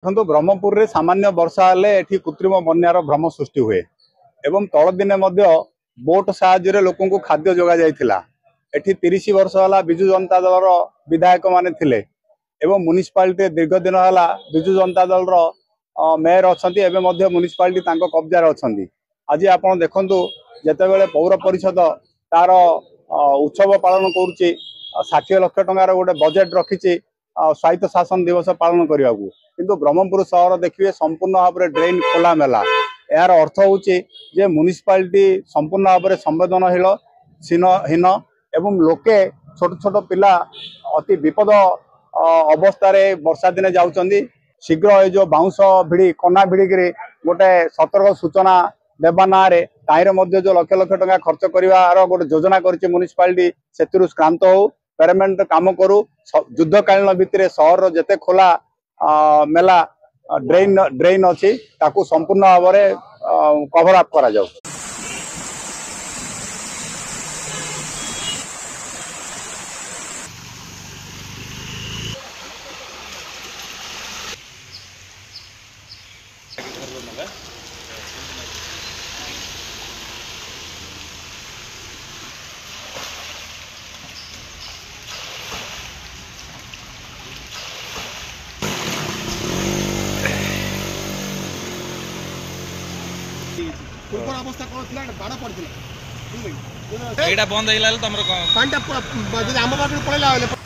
देखो ब्रह्मपुर रे सामान्य वर्षा हेले एठी कृत्रिम बन्यार भ्रम सृष्टि हुए एवं तल दिने बोट साहाय्य लोक को खाद्य जोगा जाइथिला। एठी 30 वर्ष होला बिजु जनता दल विधायक माने थिले एवं म्युनिसिपालिटी दीर्घ दिन होला बिजु जनता दल मेयर अछंती एवं मध्य म्युनिसिपालिटी तांको कब्जा रे अछंती। आज आपण देखंतु जेतेबेले पौर परिषद तार उत्सव पालन करूची 60 लाख टंकार गोटे बजेट रखिची स्वायत्त शासन दिवस पालन करने को, किंतु ब्रह्मपुर सहर देखिए संपूर्ण भाव में ड्रेन खोला मेला। यार अर्थ होची जे म्युनिसिपालिटी संपूर्ण भाव में संवेदनशील हीन एवं लोके छोट छोट पिला अति विपद अवस्था वर्षा दिने जाउचंदी। शीघ्र ये जो बाउंस भिड़ी कना भिड़ी गोटे सतर्क सूचना देवा ना जो लक्ष लक्ष टंका खर्च कर गोटे योजना कर म्युनिसिपालिटी से श्रांत हो पेमेंट काम करू। युद्धकालीन भितर सहर जेते खोला मेला ड्रेन अच्छी ताकू संपूर्ण भाव में कभर अप करा जाऊ। पूर्व अवस्था कौन थी बाड़ पड़ता एटा बंद हो तुम पानी आम बाटे पड़ेगा